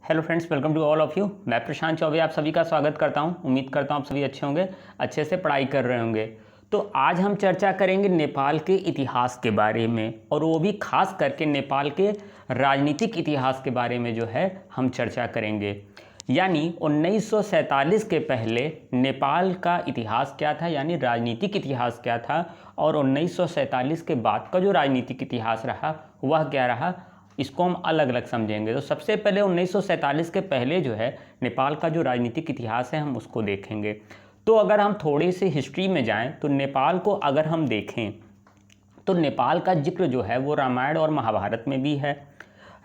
Hello friends, welcome to all of you. मैं प्रशांत चौबे आप सभी का स्वागत करता हूं। उम्मीद करता हूं आप सभी अच्छे होंगे, अच्छे से पढ़ाई कर रहे होंगे। तो आज हम चर्चा करेंगे नेपाल के इतिहास के बारे में, और वो भी खास करके नेपाल के राजनीतिक इतिहास के बारे में जो है हम चर्चा करेंगे। यानी 1947 के पहले नेपाल का इतिहास क्या था, यानी राजनीतिक इतिहास क्या था, और 1947 के बाद का जो राजनीतिक इतिहास रहा वह क्या रहा, इसको हम अलग अलग समझेंगे। तो सबसे पहले 1947 के पहले जो है नेपाल का जो राजनीतिक इतिहास है हम उसको देखेंगे। तो अगर हम थोड़ी सी हिस्ट्री में जाएं तो नेपाल को अगर हम देखें तो नेपाल का जिक्र जो है वो रामायण और महाभारत में भी है।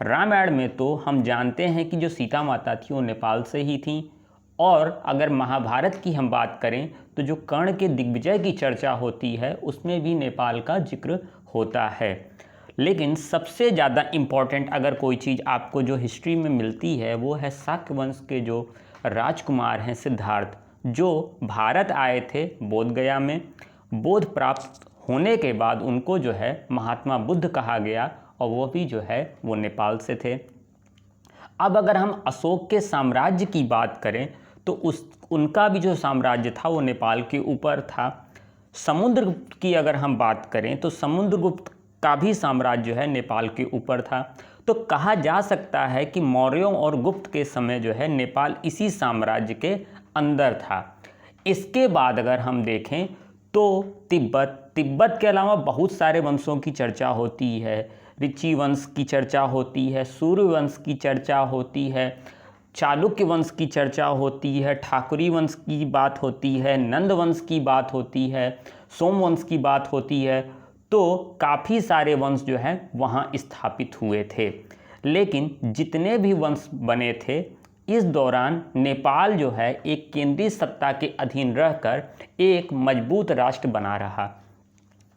रामायण में तो हम जानते हैं कि जो सीता माता थी वो नेपाल से ही थी, और अगर महाभारत की हम बात करें तो जो कर्ण के दिग्विजय की चर्चा होती है उसमें भी नेपाल का जिक्र होता है। लेकिन सबसे ज़्यादा इम्पॉर्टेंट अगर कोई चीज़ आपको जो हिस्ट्री में मिलती है वो है शाक्य वंश के जो राजकुमार हैं सिद्धार्थ, जो भारत आए थे बोधगया में। बोध प्राप्त होने के बाद उनको जो है महात्मा बुद्ध कहा गया, और वो भी जो है वो नेपाल से थे। अब अगर हम अशोक के साम्राज्य की बात करें तो उनका भी जो साम्राज्य था वो नेपाल के ऊपर था। समुद्रगुप्त की अगर हम बात करें तो समुद्रगुप्त का भी साम्राज्य जो है नेपाल के ऊपर था। तो कहा जा सकता है कि मौर्यों और गुप्त के समय जो है नेपाल इसी साम्राज्य के अंदर था। इसके बाद अगर हम देखें तो तिब्बत के अलावा बहुत सारे वंशों की चर्चा होती है। ऋषि वंश की चर्चा होती है, सूर्य वंश की चर्चा होती है, चालुक्य वंश की चर्चा होती है, ठाकुरी वंश की बात होती है, नंद वंश की बात होती है, सोम वंश की बात होती है। तो काफ़ी सारे वंश जो हैं वहाँ स्थापित हुए थे। लेकिन जितने भी वंश बने थे इस दौरान नेपाल जो है एक केंद्रीय सत्ता के अधीन रहकर एक मजबूत राष्ट्र बना रहा।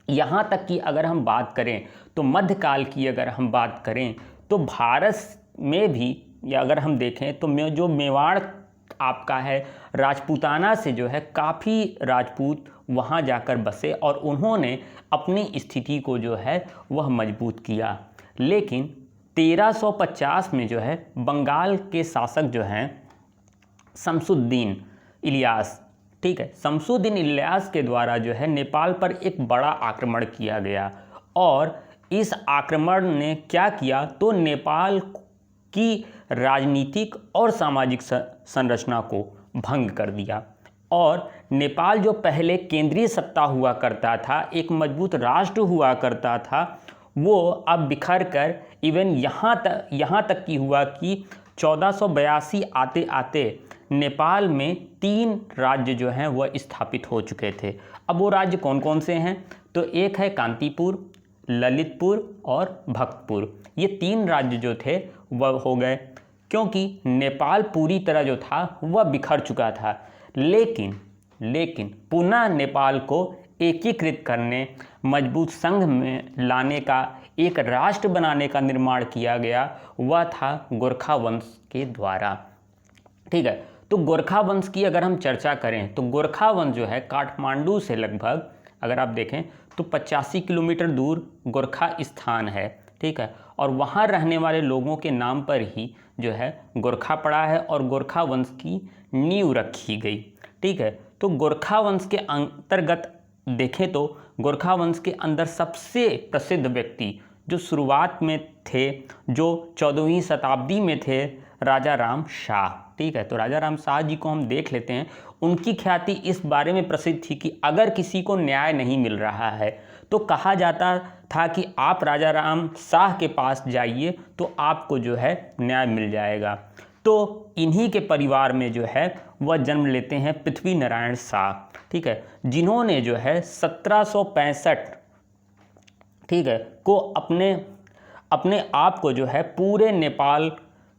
यहाँ तक कि अगर हम बात करें तो मध्यकाल की अगर हम बात करें तो भारत में भी, या अगर हम देखें तो जो मेवाड़ आपका है, राजपूताना से जो है काफ़ी राजपूत वहाँ जाकर बसे और उन्होंने अपनी स्थिति को जो है वह मजबूत किया। लेकिन 1350 में जो है बंगाल के शासक जो हैं शमसुद्दीन इलियास, ठीक है, शमसुद्दीन इलियास के द्वारा जो है नेपाल पर एक बड़ा आक्रमण किया गया। और इस आक्रमण ने क्या किया, तो नेपाल की राजनीतिक और सामाजिक संरचना को भंग कर दिया। और नेपाल जो पहले केंद्रीय सत्ता हुआ करता था, एक मजबूत राष्ट्र हुआ करता था, वो अब बिखर कर इवन यहाँ तक की हुआ कि 1482 आते आते नेपाल में 3 राज्य जो हैं वह स्थापित हो चुके थे। अब वो राज्य कौन कौन से हैं, तो एक है कांतीपुर, ललितपुर और भक्तपुर। ये 3 राज्य जो थे वह हो गए, क्योंकि नेपाल पूरी तरह जो था वह बिखर चुका था। लेकिन पुनः नेपाल को एकीकृत करने, मजबूत संघ में लाने का, एक राष्ट्र बनाने का निर्माण किया गया, वह था गोरखा वंश के द्वारा। ठीक है, तो गोरखा वंश की अगर हम चर्चा करें तो गोरखा वंश जो है काठमांडू से लगभग अगर आप देखें तो 85 किलोमीटर दूर गोरखा स्थान है। ठीक है, और वहाँ रहने वाले लोगों के नाम पर ही जो है गोरखा पड़ा है और गोरखा वंश की नींव रखी गई। ठीक है, तो गोरखा वंश के अंतर्गत देखें तो गोरखा वंश के अंदर सबसे प्रसिद्ध व्यक्ति जो शुरुआत में थे, जो 14वीं शताब्दी में थे, राजा राम शाह। ठीक है, तो राजा राम शाह जी को हम देख लेते हैं। उनकी ख्याति इस बारे में प्रसिद्ध थी कि अगर किसी को न्याय नहीं मिल रहा है तो कहा जाता था कि आप राजा राम शाह के पास जाइए तो आपको जो है न्याय मिल जाएगा। तो इन्हीं के परिवार में जो है वह जन्म लेते हैं पृथ्वी नारायण शाह। ठीक है, जिन्होंने जो है 1765 ठीक है को अपने आप को जो है पूरे नेपाल,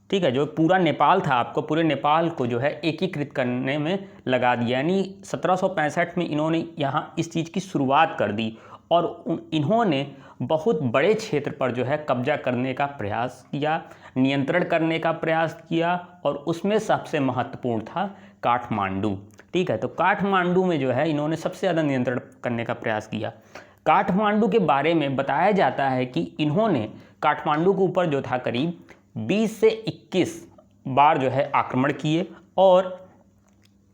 ठीक है, जो पूरा नेपाल था आपको पूरे नेपाल को जो है एकीकृत करने में लगा दिया। यानी 1765 में इन्होंने यहाँ इस चीज़ की शुरुआत कर दी और इन्होंने बहुत बड़े क्षेत्र पर जो है कब्जा करने का प्रयास किया, नियंत्रण करने का प्रयास किया, और उसमें सबसे महत्वपूर्ण था काठमांडू। ठीक है, तो काठमांडू में जो है इन्होंने सबसे ज़्यादा नियंत्रण करने का प्रयास किया। काठमांडू के बारे में बताया जाता है कि इन्होंने काठमांडू के ऊपर जो था करीब 20 से 21 बार जो है आक्रमण किए और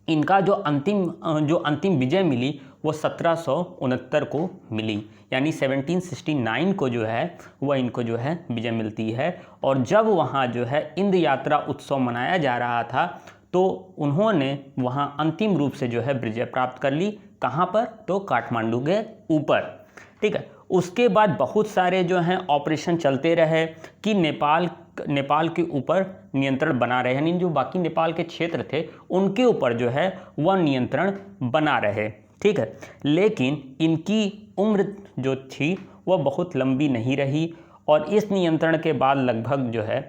इनका जो अंतिम विजय मिली वो 1769 को मिली, यानी 1769 को जो है वह इनको जो है विजय मिलती है। और जब वहाँ जो है इंद्र यात्रा उत्सव मनाया जा रहा था तो उन्होंने वहाँ अंतिम रूप से जो है विजय प्राप्त कर ली। कहाँ पर? तो काठमांडू के ऊपर, ठीक है। उसके बाद बहुत सारे जो हैं ऑपरेशन चलते रहे कि नेपाल के ऊपर नियंत्रण बना रहे, यानी जो बाकी नेपाल के क्षेत्र थे उनके ऊपर जो है वह नियंत्रण बना रहे, ठीक है। लेकिन इनकी उम्र जो थी वह बहुत लंबी नहीं रही और इस नियंत्रण के बाद लगभग जो है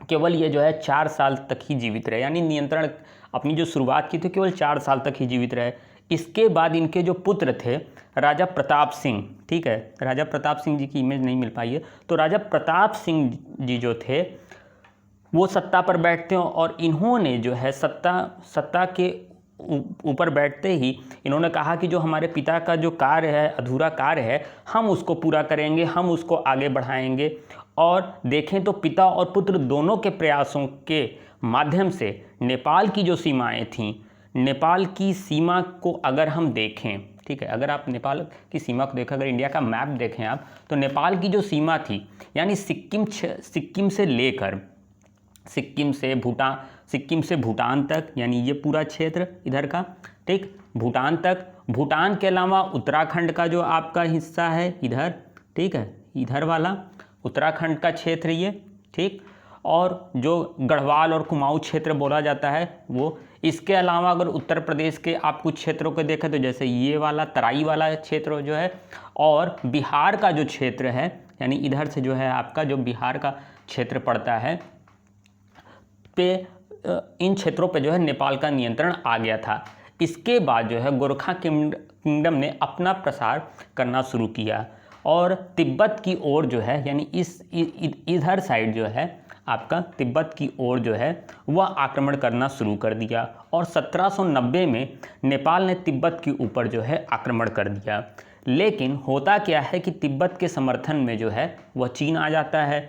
केवल ये जो है 4 साल तक ही जीवित रहे, यानी नियंत्रण अपनी जो शुरुआत की थी केवल 4 साल तक ही जीवित रहे। इसके बाद इनके जो पुत्र थे राजा प्रताप सिंह, ठीक है, राजा प्रताप सिंह जी की इमेज नहीं मिल पाई है, तो राजा प्रताप सिंह जी जो थे वो सत्ता पर बैठते हैं और इन्होंने जो है सत्ता के ऊपर बैठते ही इन्होंने कहा कि जो हमारे पिता का जो कार्य है, अधूरा कार्य है, हम उसको पूरा करेंगे, हम उसको आगे बढ़ाएंगे। और देखें तो पिता और पुत्र दोनों के प्रयासों के माध्यम से नेपाल की जो सीमाएं थीं, नेपाल की सीमा को अगर हम देखें, ठीक है, अगर आप नेपाल की सीमा को देखें, अगर इंडिया का मैप देखें आप, तो नेपाल की जो सीमा थी यानी सिक्किम से लेकर सिक्किम से भूटान तक, यानी ये पूरा क्षेत्र इधर का, ठीक, भूटान तक, भूटान के अलावा उत्तराखंड का जो आपका हिस्सा है इधर, ठीक है, इधर वाला उत्तराखंड का क्षेत्र ये, ठीक, और जो गढ़वाल और कुमाऊं क्षेत्र बोला जाता है वो। इसके अलावा अगर उत्तर प्रदेश के आप कुछ क्षेत्रों को देखें तो जैसे ये वाला तराई वाला क्षेत्र जो है, और बिहार का जो क्षेत्र है, यानी इधर से जो है आपका जो बिहार का क्षेत्र पड़ता है, पे इन क्षेत्रों पे जो है नेपाल का नियंत्रण आ गया था। इसके बाद जो है गोरखा किंगडम ने अपना प्रसार करना शुरू किया और तिब्बत की ओर जो है, यानी इधर साइड जो है आपका तिब्बत की ओर जो है वह आक्रमण करना शुरू कर दिया और 1790 में नेपाल ने तिब्बत के ऊपर जो है आक्रमण कर दिया। लेकिन होता क्या है कि तिब्बत के समर्थन में जो है वह चीन आ जाता है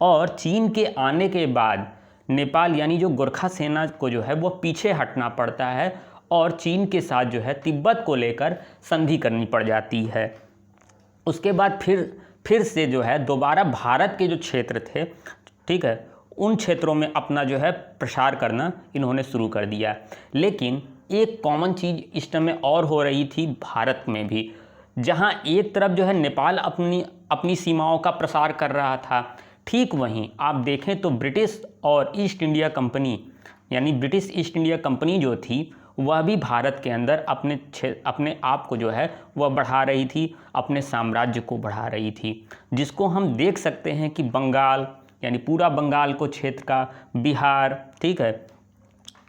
और चीन के आने के बाद नेपाल यानी जो गोरखा सेना को जो है वह पीछे हटना पड़ता है और चीन के साथ जो है तिब्बत को लेकर संधि करनी पड़ जाती है। उसके बाद फिर से जो है दोबारा भारत के जो क्षेत्र थे, ठीक है, उन क्षेत्रों में अपना जो है प्रसार करना इन्होंने शुरू कर दिया। लेकिन एक कॉमन चीज़ इस समय और हो रही थी भारत में भी, जहां एक तरफ जो है नेपाल अपनी सीमाओं का प्रसार कर रहा था, ठीक वहीं आप देखें तो ब्रिटिश और ईस्ट इंडिया कंपनी, यानी ब्रिटिश ईस्ट इंडिया कंपनी जो थी वह भी भारत के अंदर अपने आप को जो है वह बढ़ा रही थी, अपने साम्राज्य को बढ़ा रही थी, जिसको हम देख सकते हैं कि बंगाल, यानी पूरा बंगाल को क्षेत्र का, बिहार, ठीक है,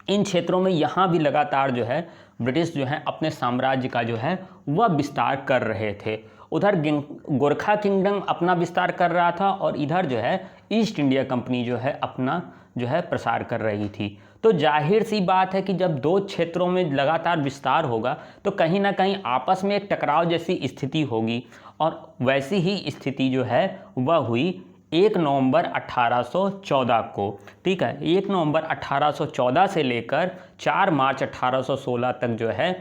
इन क्षेत्रों में यहाँ भी लगातार जो है ब्रिटिश जो है अपने साम्राज्य का जो है वह विस्तार कर रहे थे। उधर गोरखा किंगडम अपना विस्तार कर रहा था और इधर जो है ईस्ट इंडिया कंपनी जो है अपना जो है प्रसार कर रही थी। तो जाहिर सी बात है कि जब दो क्षेत्रों में लगातार विस्तार होगा तो कहीं ना कहीं आपस में एक टकराव जैसी स्थिति होगी और वैसी ही स्थिति जो है वह हुई 1 नवंबर 1814 को, ठीक है। 1 नवंबर 1814 से लेकर 4 मार्च 1816 तक जो है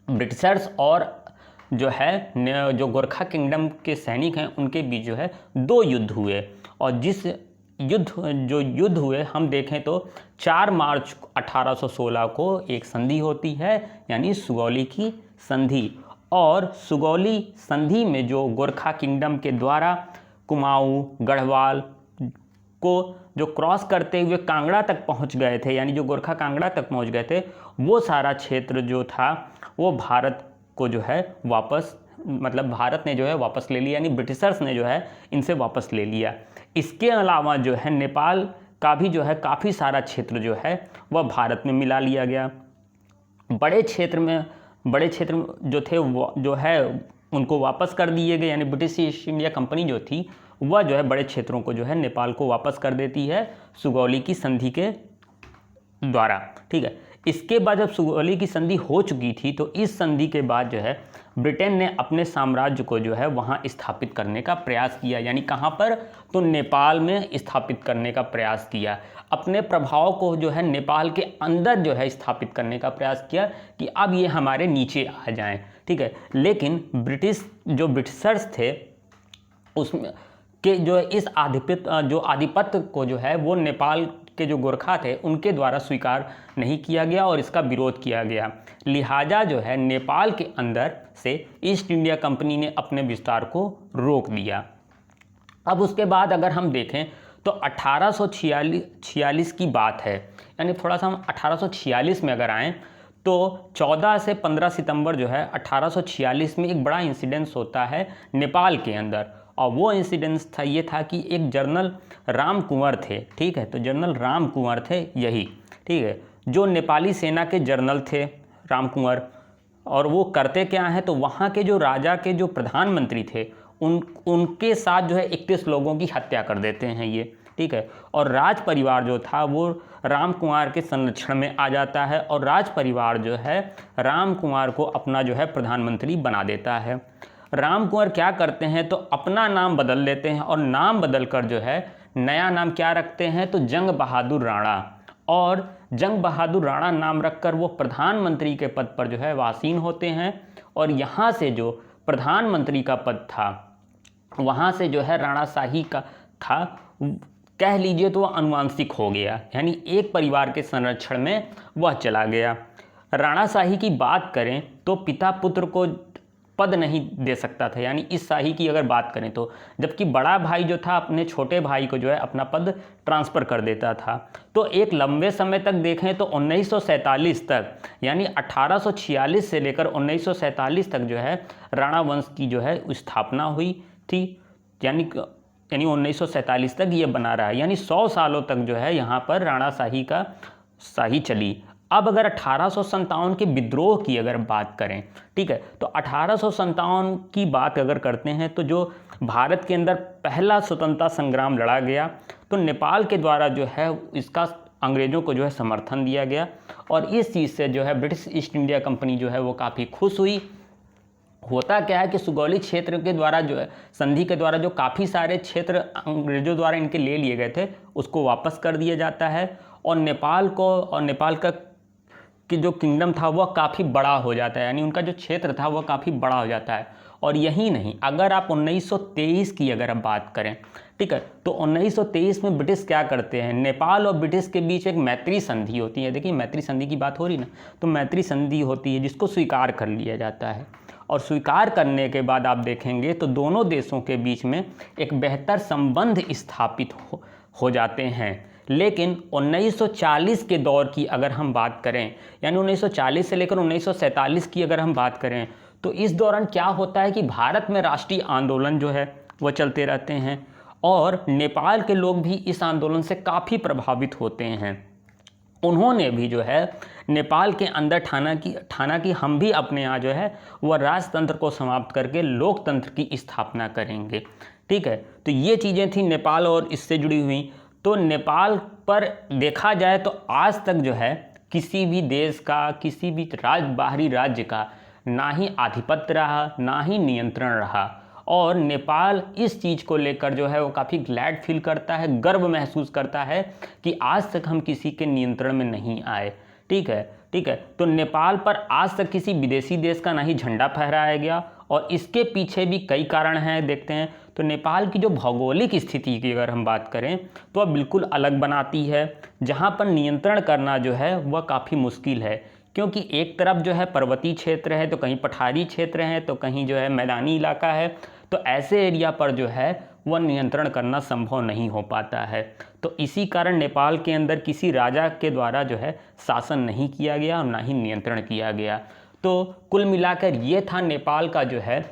ब्रिटिशर्स और जो गोरखा किंगडम के सैनिक हैं उनके बीच जो है 2 युद्ध हुए और युद्ध हुए हम देखें तो 4 मार्च 1816 को एक संधि होती है, यानी सुगौली की संधि। और सुगौली संधि में जो गोरखा किंगडम के द्वारा कुमाऊं, गढ़वाल को जो क्रॉस करते हुए कांगड़ा तक पहुंच गए थे, यानी जो गोरखा कांगड़ा तक पहुंच गए थे, वो सारा क्षेत्र जो था वो भारत को जो है वापस, मतलब भारत ने जो है वापस ले लिया, यानी ब्रिटिशर्स ने जो है इनसे वापस ले लिया। इसके अलावा जो है नेपाल का भी जो है काफ़ी सारा क्षेत्र जो है वह भारत में मिला लिया गया। बड़े क्षेत्र जो थे वो जो है उनको वापस कर दिए गए, यानी ब्रिटिश ईस्ट इंडिया कंपनी जो थी वह जो है बड़े क्षेत्रों को जो है नेपाल को वापस कर देती है सुगौली की संधि के द्वारा, ठीक है। इसके बाद जब सुगौली की संधि हो चुकी थी तो इस संधि के बाद जो है ब्रिटेन ने अपने साम्राज्य को जो है वहाँ स्थापित करने का प्रयास किया, यानी कहाँ पर, तो नेपाल में स्थापित करने का प्रयास किया। अपने प्रभाव को जो है नेपाल के अंदर जो है स्थापित करने का प्रयास किया कि अब ये हमारे नीचे आ जाएं, ठीक है। लेकिन ब्रिटिशर्स थे उसमें के जो इस आधिपत्य को जो है वो नेपाल के जो गोरखा थे उनके द्वारा स्वीकार नहीं किया गया और इसका विरोध किया गया। लिहाजा जो है नेपाल के अंदर से ईस्ट इंडिया कंपनी ने अपने विस्तार को रोक दिया। अब उसके बाद अगर हम देखें तो 1846 की बात है, यानी थोड़ा सा हम 1846 में अगर आएँ तो 14 से 15 सितंबर जो है 1846 में एक बड़ा इंसिडेंस होता है नेपाल के अंदर, और वो इंसिडेंस था ये था कि एक जनरल राम कुंवर थे, ठीक है। तो जनरल राम कुंवर थे यही, ठीक है, जो नेपाली सेना के जनरल थे राम कुंवर। और वो करते क्या हैं, तो वहाँ के जो राजा के जो प्रधानमंत्री थे उनके साथ जो है 31 लोगों की हत्या कर देते हैं ये, ठीक है। और राज परिवार जो था वो राम कुंवर के संरक्षण में आ जाता है और राज परिवार जो है राम कुंवर को अपना जो है प्रधानमंत्री बना देता है। राम कुंवर क्या करते हैं, तो अपना नाम बदल लेते हैं और नाम बदल कर जो है नया नाम क्या रखते हैं, तो जंग बहादुर राणा, और जंग बहादुर राणा नाम रखकर वो प्रधानमंत्री के पद पर जो है वासीन होते हैं। और यहाँ से जो प्रधानमंत्री का पद था वहाँ से जो है राणाशाही का था, कह लीजिए तो वह अनुवांशिक हो गया, यानी एक परिवार के संरक्षण में वह चला गया। राणाशाही की बात करें तो पिता पुत्र को पद नहीं दे सकता था, यानी इस शाही की अगर बात करें तो, जबकि बड़ा भाई जो था अपने छोटे भाई को जो है अपना पद ट्रांसफ़र कर देता था। तो एक लंबे समय तक देखें तो 1947 तक, यानी 1846 से लेकर 1947 तक जो है राणा वंश की जो है स्थापना हुई थी, यानी 1947 तक ये बना रहा है, यानी 100 सालों तक जो है यहाँ पर राणाशाही का शाही चली। अब अगर 1857 के विद्रोह की अगर बात करें, ठीक है, तो 1857 की बात अगर करते हैं तो जो भारत के अंदर पहला स्वतंत्रता संग्राम लड़ा गया, तो नेपाल के द्वारा जो है इसका अंग्रेज़ों को जो है समर्थन दिया गया। और इस चीज़ से जो है ब्रिटिश ईस्ट इंडिया कंपनी जो है वो काफ़ी खुश हुई। होता क्या है कि सुगौली क्षेत्र के द्वारा जो है संधि के द्वारा जो काफ़ी सारे क्षेत्र अंग्रेज़ों द्वारा इनके ले लिए गए थे उसको वापस कर दिया जाता है, और नेपाल का कि जो किंगडम था वह काफ़ी बड़ा हो जाता है, यानी उनका जो क्षेत्र था वह काफ़ी बड़ा हो जाता है। और यही नहीं, अगर आप 1923 की अगर आप बात करें, ठीक है, तो 1923 में ब्रिटिश क्या करते हैं, नेपाल और ब्रिटिश के बीच एक मैत्री संधि होती है। देखिए मैत्री संधि की बात हो रही ना, तो मैत्री संधि होती है जिसको स्वीकार कर लिया जाता है। और स्वीकार करने के बाद आप देखेंगे तो दोनों देशों के बीच में एक बेहतर संबंध स्थापित हो जाते हैं। लेकिन 1940 के दौर की अगर हम बात करें, यानी 1940 से लेकर 1947 की अगर हम बात करें, तो इस दौरान क्या होता है कि भारत में राष्ट्रीय आंदोलन जो है वो चलते रहते हैं और नेपाल के लोग भी इस आंदोलन से काफ़ी प्रभावित होते हैं। उन्होंने भी जो है नेपाल के अंदर ठाना कि हम भी अपने यहाँ जो है वह राजतंत्र को समाप्त करके लोकतंत्र की स्थापना करेंगे, ठीक है। तो ये चीज़ें थी नेपाल और इससे जुड़ी हुई। तो नेपाल पर देखा जाए तो आज तक जो है किसी भी देश का, किसी भी बाहरी राज्य का ना ही आधिपत्य रहा, ना ही नियंत्रण रहा। और नेपाल इस चीज़ को लेकर जो है वो काफ़ी ग्लैड फील करता है, गर्व महसूस करता है कि आज तक हम किसी के नियंत्रण में नहीं आए, ठीक है। तो नेपाल पर आज तक किसी विदेशी देश का ना ही झंडा फहराया गया, और इसके पीछे भी कई कारण हैं, देखते हैं। तो नेपाल की जो भौगोलिक स्थिति की अगर हम बात करें तो वह बिल्कुल अलग बनाती है, जहाँ पर नियंत्रण करना जो है वह काफ़ी मुश्किल है, क्योंकि एक तरफ जो है पर्वतीय क्षेत्र है, तो कहीं पठारी क्षेत्र है, तो कहीं जो है मैदानी इलाका है। तो ऐसे एरिया पर जो है वह नियंत्रण करना संभव नहीं हो पाता है। तो इसी कारण नेपाल के अंदर किसी राजा के द्वारा जो है शासन नहीं किया गया और ना ही नियंत्रण किया गया। तो कुल मिलाकर ये था नेपाल का जो है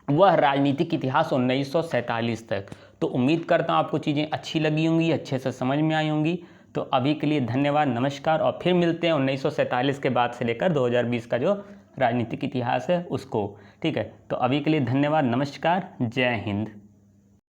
वह राजनीतिक इतिहास 1947 तक। तो उम्मीद करता हूँ आपको चीज़ें अच्छी लगी होंगी, अच्छे से समझ में आई होंगी। तो अभी के लिए धन्यवाद, नमस्कार, और फिर मिलते हैं 1947 के बाद से लेकर 2020 का जो राजनीतिक इतिहास है उसको, ठीक है। तो अभी के लिए धन्यवाद, नमस्कार, जय हिंद।